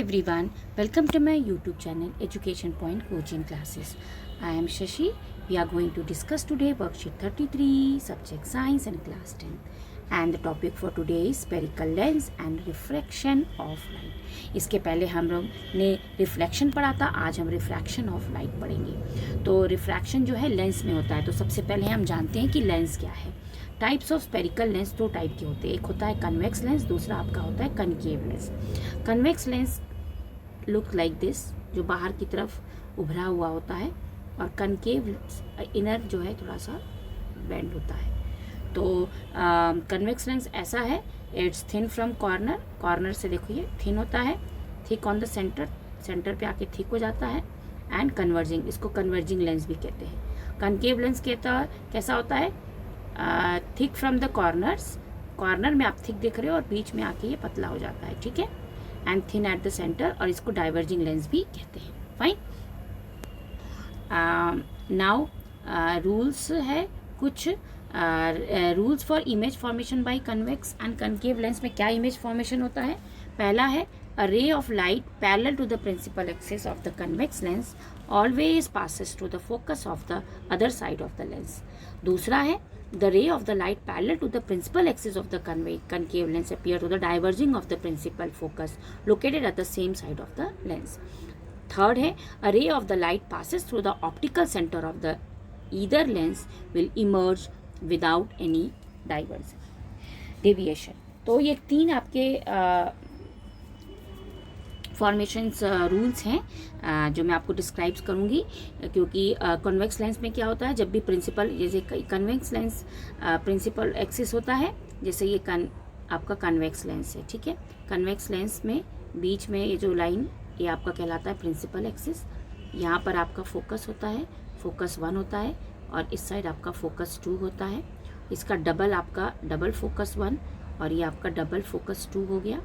everyone, welcome to my YouTube channel Education Point Coaching Classes. I am Shashi. We are going to discuss today worksheet 33, subject science and class 10. And the topic for today is spherical lens and refraction of light. इसके पहले हम लोग ने reflection पढ़ा था, आज हम refraction of light पढ़ेंगे। तो रिफ्रैक्शन जो है लेंस में होता है। तो सबसे पहले हम जानते हैं कि लेंस क्या है। टाइप्स ऑफ स्पेरिकल लेंस दो टाइप के होते हैं, एक होता है कन्वेक्स लेंस, दूसरा आपका होता है concave lens. Convex lens look like this, जो बाहर की तरफ उभरा हुआ होता है, और कनकेव इनर जो है थोड़ा सा बेंड होता है। तो कन्वेक्स लेंस ऐसा है, it's thin from corner, corner से देखो ये थिन होता है, thick on the centre, centre पे आके थिक हो जाता है, एंड कन्वर्जिंग, इसको कन्वर्जिंग लेंस भी कहते हैं। कनकेव लेंस कैसा होता है, thick from the corners, corner में आप थिक देख रहे हो और बीच में आके ये पतला हो जाता है, ठीक है, and thin at the centre, और इसको डाइवर्जिंग लेंस भी कहते हैं। फाइन। नाउ रूल्स है कुछ, rules for image formation by convex and concave lens में क्या इमेज फॉर्मेशन होता है। पहला है a ray of light parallel to the principal axis of the convex lens always passes through the focus of the other side of the lens. दूसरा है the ray of the light parallel to the principal axis of the concave lens appear to the diverging of the principal focus located at the same side of the lens. Third है a ray of the light passes through the optical center of the either lens will emerge without any deviation. तो ये तीन आपके formations rules हैं जो मैं आपको describes करूँगी, क्योंकि कन्वेक्स लेंस में क्या होता है, जब भी प्रिंसिपल, जैसे कन्वेक्स लेंस प्रिंसिपल एक्सिस होता है, जैसे ये आपका कन्वेक्स लेंस है, ठीक है। कन्वेक्स लेंस में बीच में ये जो लाइन, ये आपका कहलाता है प्रिंसिपल एक्सिस। यहाँ पर आपका फोकस होता है, फोकस 1 होता है, और इस साइड आपका फोकस 2 होता है। इसका डबल, आपका डबल फोकस 1 और ये आपका डबल फोकस 2 हो गया।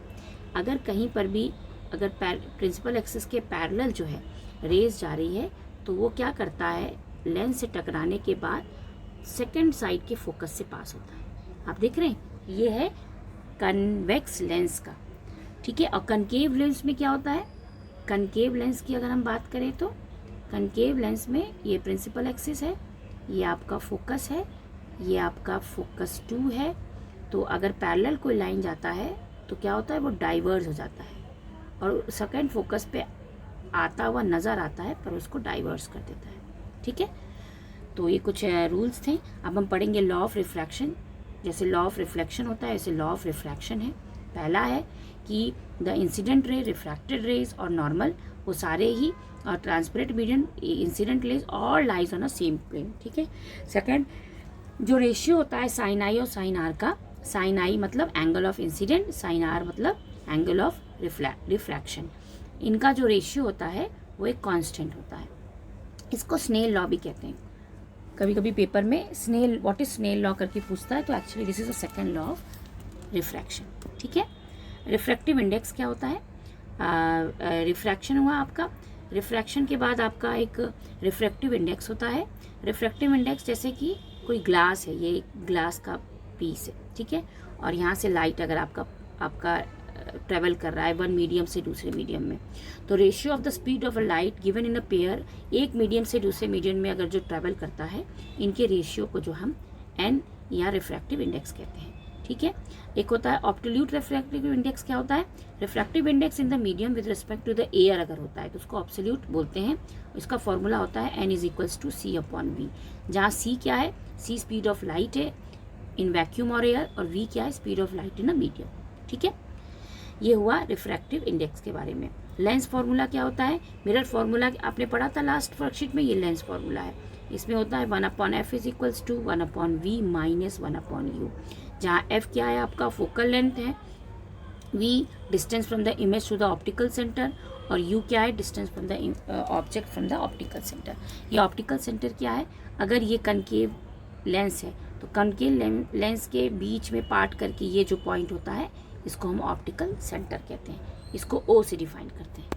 अगर कहीं पर भी अगर प्रिंसिपल एक्सिस के पैरेलल जो है रेज जा रही है, तो वो क्या करता है, लेंस से टकराने के बाद सेकंड साइड के फोकस से पास होता है। आप देख रहे हैं, ये है कन्वेक्स लेंस का, ठीक है। और कनकेव लेंस में क्या होता है, कनकेव लेंस की अगर हम बात करें तो कनकेव लेंस में ये प्रिंसिपल एक्सिस है, ये आपका फोकस है, ये आपका फोकस 2 है। तो अगर पैरेलल कोई लाइन जाता है तो क्या होता है, वो डाइवर्ज हो जाता है और सेकंड फोकस पे आता हुआ नज़र आता है, पर उसको डाइवर्स कर देता है, ठीक है। तो ये कुछ रूल्स थे। अब हम पढ़ेंगे लॉ ऑफ रिफ्रैक्शन। जैसे लॉ ऑफ रिफ्लेक्शन होता है, ऐसे लॉ ऑफ रिफ्रैक्शन है। पहला है कि the incident ray, refracted rays और नॉर्मल, वो सारे ही, और ट्रांसपेरेंट मीडियम, इंसिडेंट रेज और lies on a same plane, ठीक है। सेकंड, जो रेशियो होता है साइन आई और साइन आर का, साइन आई मतलब angle of incident, sine r मतलब एंगल ऑफ रिफ्रैक्शन, इनका जो रेशियो होता है वो एक कांस्टेंट होता है। इसको स्नेल लॉ भी कहते हैं। कभी कभी पेपर में Snell, what is Snell law करके पूछता है, तो actually this is the second law of refraction, ठीक है। रिफ्रैक्टिव इंडेक्स क्या होता है, रिफ्रैक्शन हुआ आपका, रिफ्रैक्शन के बाद आपका एक रिफ्रैक्टिव इंडेक्स होता है। रिफ्रैक्टिव इंडेक्स जैसे कि कोई ग्लास है, ये ग्लास का पीस है, ठीक है, और यहाँ से लाइट अगर आपका ट्रेवल कर रहा है वन मीडियम से दूसरे मीडियम में, तो ratio of the speed of a light given in a pair, एक मीडियम से दूसरे मीडियम में अगर जो ट्रेवल करता है, इनके रेशियो को जो हम एन या रिफ्रैक्टिव इंडेक्स कहते हैं, ठीक है। एक होता है ऑब्सोल्यूट रिफ्रैक्टिव इंडेक्स। क्या होता है, refractive index in the medium with respect to the air अगर होता है तो उसको ऑब्सोल्यूट बोलते हैं। इसका फॉर्मूला होता है n = c/v, जहाँ c क्या है, c स्पीड ऑफ लाइट है इन वैक्यूम और एयर, और v क्या है, speed of light in a medium, ठीक है। ये हुआ रिफ्रैक्टिव इंडेक्स के बारे में। लेंस फार्मूला क्या होता है, मिरर फार्मूला आपने पढ़ा था लास्ट वर्कशीट में, ये लेंस फार्मूला है। इसमें होता है 1/f = 1/v - 1/u, जहाँ f क्या है, आपका फोकल लेंथ है, v distance from the image to the optical centre, और u क्या है, distance from the object from the optical centre. ये ऑप्टिकल सेंटर क्या है, अगर ये कनकेव लेंस है तो कनकेव लेंस के बीच में पार्ट करके ये जो पॉइंट होता है, इसको हम ऑप्टिकल सेंटर कहते हैं। इसको ओ से डिफाइन करते हैं,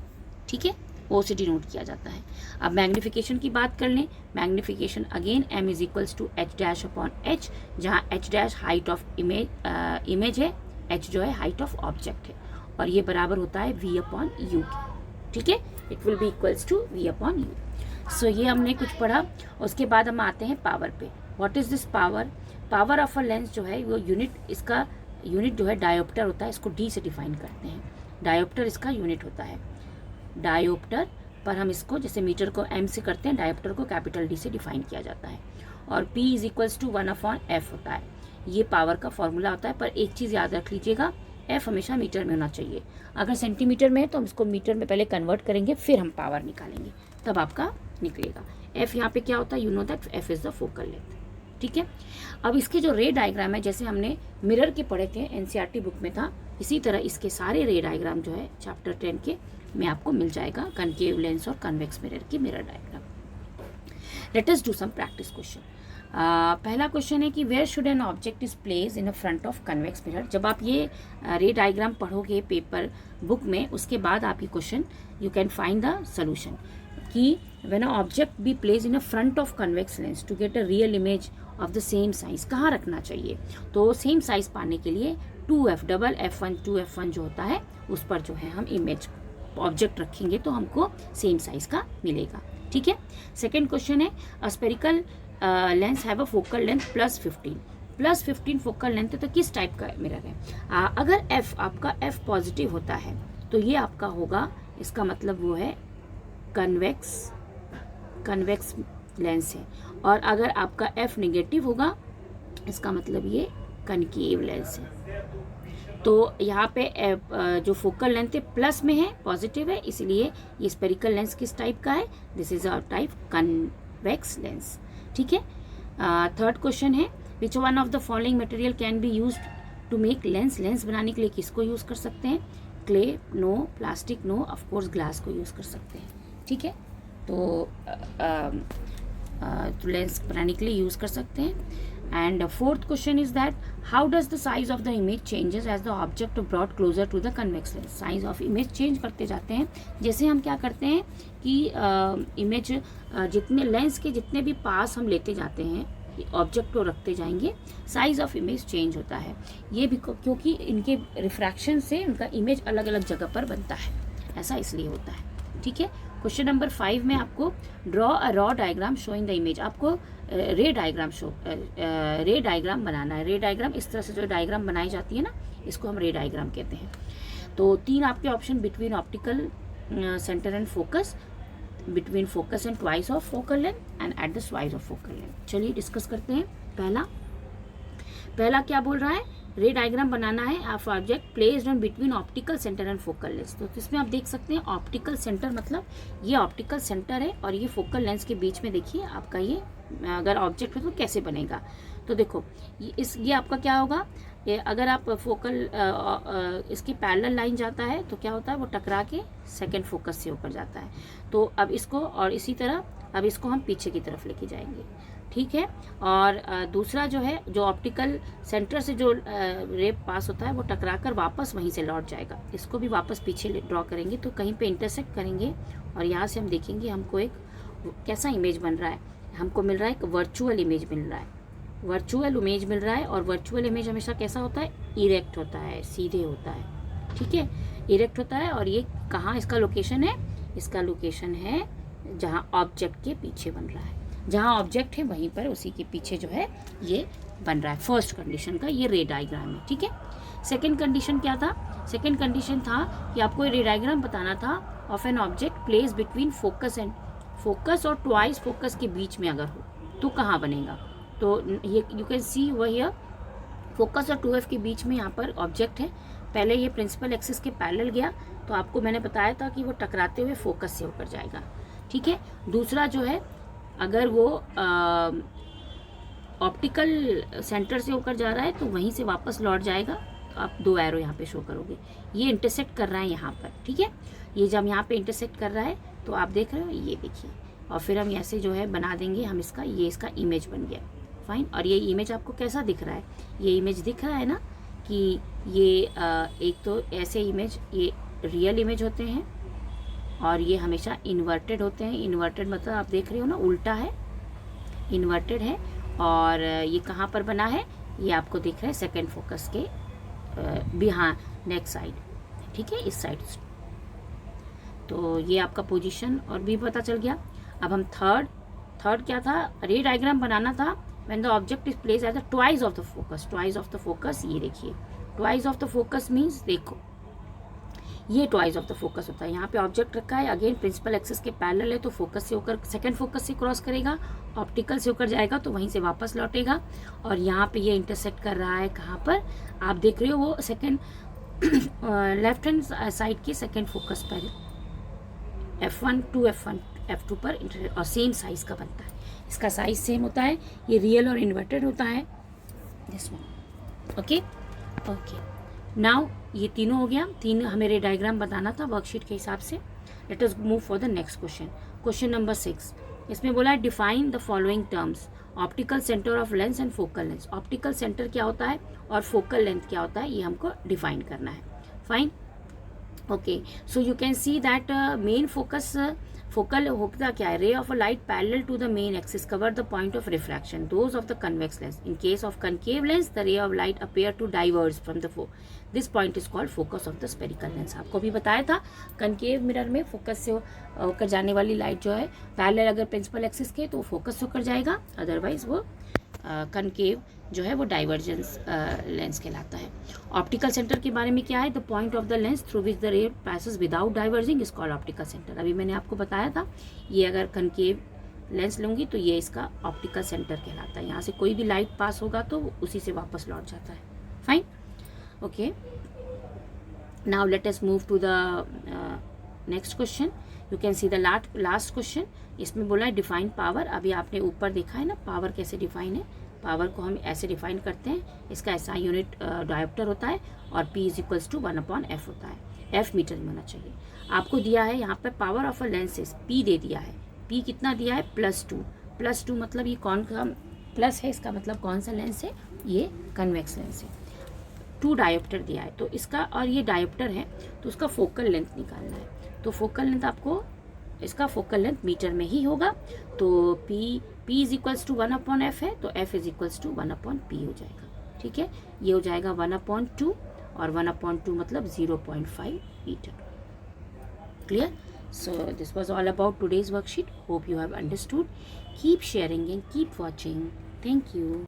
ठीक है, ओ से डिनोट किया जाता है। अब मैग्नीफिकेशन की बात कर लें। मैग्नीफिकेशन अगेन m = h-h, जहाँ h' हाइट ऑफ इमेज है, h जो है हाइट ऑफ ऑब्जेक्ट है, और ये बराबर होता है v अपॉन यू के, ठीक है, it will be equals to v upon u. So ये हमने कुछ पढ़ा। उसके बाद हम आते हैं पावर पे। What is this power? Power of a lens जो है वो यूनिट, इसका यूनिट जो है डायोप्टर होता है, इसको d से डिफाइन करते हैं। डायोप्टर इसका यूनिट होता है, डायोप्टर, पर हम इसको जैसे मीटर को m से करते हैं, डायोप्टर को कैपिटल D से डिफाइन किया जाता है। और P is equals to 1/f होता है, ये पावर का फॉर्मूला होता है। पर एक चीज़ याद रख लीजिएगा, f हमेशा मीटर में होना चाहिए। अगर सेंटीमीटर में है तो हम इसको मीटर में पहले कन्वर्ट करेंगे, फिर हम पावर निकालेंगे, तब आपका निकलेगा। f यहाँ पे क्या होता है? You know that f is the focal length, ठीक है। अब इसके जो रे डायग्राम है, जैसे हमने मिरर के पढ़े थे, एनसीईआरटी बुक में था, इसी तरह इसके सारे रे डायग्राम जो है चैप्टर 10 के में आपको मिल जाएगा, कनकेव लेंस और कन्वेक्स मिरर की mirror diagram. Let us do some practice question. पहला क्वेश्चन है कि where should an object is place in front of convex mirror. जब आप ये रे डायग्राम पढ़ोगे पेपर बुक में, उसके बाद आप ये question you can find the solution कि when a object be place in front of convex lens to get a real image of the same size, कहाँ रखना चाहिए? तो सेम साइज पाने के लिए 2f डबल f1 2f1 जो होता है उस पर जो है हम इमेज ऑब्जेक्ट रखेंगे तो हमको सेम साइज का मिलेगा, ठीक है। सेकेंड क्वेश्चन है a spherical lens have a focal length +15 focal length है, तो किस टाइप का मिरर है? अगर f आपका f पॉजिटिव होता है तो ये आपका होगा, इसका मतलब वो है कन्वेक्स लेंस है। और अगर आपका f नेगेटिव होगा, इसका मतलब ये कनकेव लेंस है। तो यहाँ पे जो फोकल लेंथ है प्लस में है, पॉजिटिव है, इसलिए ये स्पेरिकल लेंस किस टाइप का है? This is a type convex lens, ठीक है। थर्ड क्वेश्चन है which one of the following material can be used to make lens. Lens बनाने के लिए किसको यूज कर सकते हैं? Clay no, plastic no, of course glass को यूज कर सकते हैं, ठीक है। तो लेंस बनाने के लिए यूज कर सकते हैं। And fourth question is that how does the size of the image changes as the object brought closer to the convex lens. Size of image change करते जाते हैं, जैसे हम क्या करते हैं कि इमेज जितने लेंस के जितने भी पास हम लेते जाते हैं, ऑब्जेक्ट को रखते जाएंगे, साइज ऑफ इमेज चेंज होता है। ये भी क्योंकि इनके रिफ्रैक्शन से उनका इमेज अलग अलग जगह पर बनता है, ऐसा इसलिए होता है, ठीक है। क्वेश्चन नंबर 5 में आपको draw a raw diagram showing the image, आपको रे डायग्राम बनाना है। रे डायग्राम इस तरह से जो डायग्राम बनाई जाती है ना, इसको हम रे डायग्राम कहते हैं। तो 3 आपके option, between optical centre and focus, between focus and twice of focal length and at the twice of focal length. चलिए डिस्कस करते हैं। पहला क्या बोल रहा है? रे डायग्राम बनाना है of object placed on between optical centre and focal lens. तो इसमें आप देख सकते हैं ऑप्टिकल सेंटर मतलब ये ऑप्टिकल सेंटर है और ये फोकल लेंस के बीच में देखिए आपका ये अगर ऑब्जेक्ट है तो कैसे बनेगा। तो देखो ये आपका क्या होगा, ये अगर आप फोकल इसकी पैरेलल लाइन जाता है तो क्या होता है, वो टकरा के सेकेंड फोकस से होकर जाता है। तो अब इसको और इसी तरह अब इसको हम पीछे की तरफ लेके जाएंगे, ठीक है। और दूसरा जो है, जो ऑप्टिकल सेंटर से जो रे पास होता है वो टकरा कर वापस वहीं से लौट जाएगा। इसको भी वापस पीछे ड्रॉ करेंगे तो कहीं पे इंटरसेक्ट करेंगे और यहाँ से हम देखेंगे हमको एक कैसा इमेज बन रहा है, हमको मिल रहा है एक वर्चुअल इमेज मिल रहा है, वर्चुअल इमेज मिल रहा है। और वर्चुअल इमेज हमेशा कैसा होता है? इरेक्ट होता है, सीधे होता है, ठीक है, इरेक्ट होता है। और ये कहाँ इसका लोकेशन है? इसका लोकेशन है जहाँ ऑब्जेक्ट के पीछे बन रहा है, जहाँ ऑब्जेक्ट है वहीं पर उसी के पीछे जो है ये बन रहा है। फर्स्ट कंडीशन का ये रे डायग्राम है, ठीक है। सेकंड कंडीशन क्या था? सेकंड कंडीशन था कि आपको रे डायग्राम बताना था of an object place between focus और ट्वाइस फोकस के बीच में अगर हो तो कहाँ बनेगा। तो ये you can C over here, focus और 2f के बीच में यहाँ पर ऑब्जेक्ट है। पहले ये प्रिंसिपल एक्सिस के पैरेलल गया तो आपको मैंने बताया था कि वो टकराते हुए फोकस से होकर जाएगा, ठीक है। दूसरा जो है, अगर वो ऑप्टिकल सेंटर से होकर जा रहा है तो वहीं से वापस लौट जाएगा। तो आप 2 एरो यहाँ पे शो करोगे, ये इंटरसेक्ट कर रहा है यहाँ पर, ठीक है। ये जब यहाँ पे इंटरसेक्ट कर रहा है तो आप देख रहे हो, ये देखिए, और फिर हम ऐसे जो है बना देंगे हम इसका, ये इसका इमेज बन गया, फाइन। और ये इमेज आपको कैसा दिख रहा है? ये इमेज दिख रहा है ना कि ये एक तो ऐसे इमेज ये रियल इमेज होते हैं और ये हमेशा इन्वर्टेड होते हैं। इन्वर्टेड मतलब आप देख रहे हो ना, उल्टा है, इन्वर्टेड है। और ये कहाँ पर बना है? ये आपको दिख रहा है सेकेंड फोकस के बिहाइंड नेक साइड, ठीक है, इस साइड से। तो ये आपका पोजीशन और भी पता चल गया। अब हम थर्ड क्या था, रे डायग्राम बनाना था when the object is place as the twice of the focus. Twice of the focus, ये देखिए twice of the focus means, देखो ये ट्वाइस ऑफ द फोकस होता है। यहाँ पे ऑब्जेक्ट रखा है, अगेन प्रिंसिपल एक्सिस के पैरेलल है, तो फोकस से होकर सेकंड फोकस से क्रॉस करेगा, ऑप्टिकल से होकर जाएगा तो वहीं से वापस लौटेगा, और यहाँ पे ये इंटरसेक्ट कर रहा है कहाँ पर, आप देख रहे हो वो सेकंड लेफ्ट हैंड साइड के सेकंड फोकस पर, F1 टू F2 पर और सेम साइज का बनता है। इसका साइज सेम होता है, ये रियल और इन्वर्टेड होता है, दिस वन। ओके नाउ ये तीनों हो गया, तीन हमें रे डायग्राम बताना था वर्कशीट के हिसाब से। Late us move for the next question. Question number 6, इसमें बोला है define the following terms, optical centre of lens and focal length. Optical centre क्या होता है और फोकल लेंथ क्या होता है, ये हमको डिफाइन करना है। Fine, okay, so you can see that main focus, focal होता क्या है, ray of a light parallel to the main axis cover the point of refraction those of the convex lens. In case of concave lens the ray of light appear to diverge from the this point is called focus of the spherical lens. आपको भी बताया था concave mirror में focus से होकर जाने वाली light जो है पैरेलल अगर प्रिंसिपल एक्सिस के तो फोकस होकर जाएगा, अदरवाइज वो कनकेव जो है वो डाइवर्जेंस लेंस कहलाता है। ऑप्टिकल सेंटर के बारे में क्या है, the point of the lens through which the ray passes without diverging is called optical centre. अभी मैंने आपको बताया था, ये अगर कनकेव लेंस लूँगी तो ये इसका ऑप्टिकल सेंटर कहलाता है। यहाँ से कोई भी लाइट पास होगा तो उसी से वापस लौट जाता है। Fine, okay, now let us move to the next question. You can see the last question. इसमें बोला है डिफाइन पावर। अभी आपने ऊपर देखा है ना पावर कैसे डिफाइन है, पावर को हम ऐसे डिफाइन करते हैं, इसका ऐसा यूनिट डायोप्टर होता है और P is equals to 1/f होता है। F मीटर में होना चाहिए। आपको दिया है यहाँ पर power of a lenses P दे दिया है, P कितना दिया है +2 मतलब ये कौन का प्लस है, इसका मतलब कौन सा लेंस है, ये कन्वेक्स लेंस है। 2 डायोप्टर दिया है तो इसका, और ये डायोप्टर है तो उसका फोकल लेंथ निकालना है। तो फोकल लेंथ आपको, इसका फोकल लेंथ मीटर में ही होगा, तो P is equals to 1/f है तो F is equals to 1/P हो जाएगा। ठीक है, ये हो जाएगा 1/2 और 1/2 मतलब 0.5 मीटर। Clear? So this was all about today's worksheet. Hope you have understood. Keep sharing and keep watching. Thank you.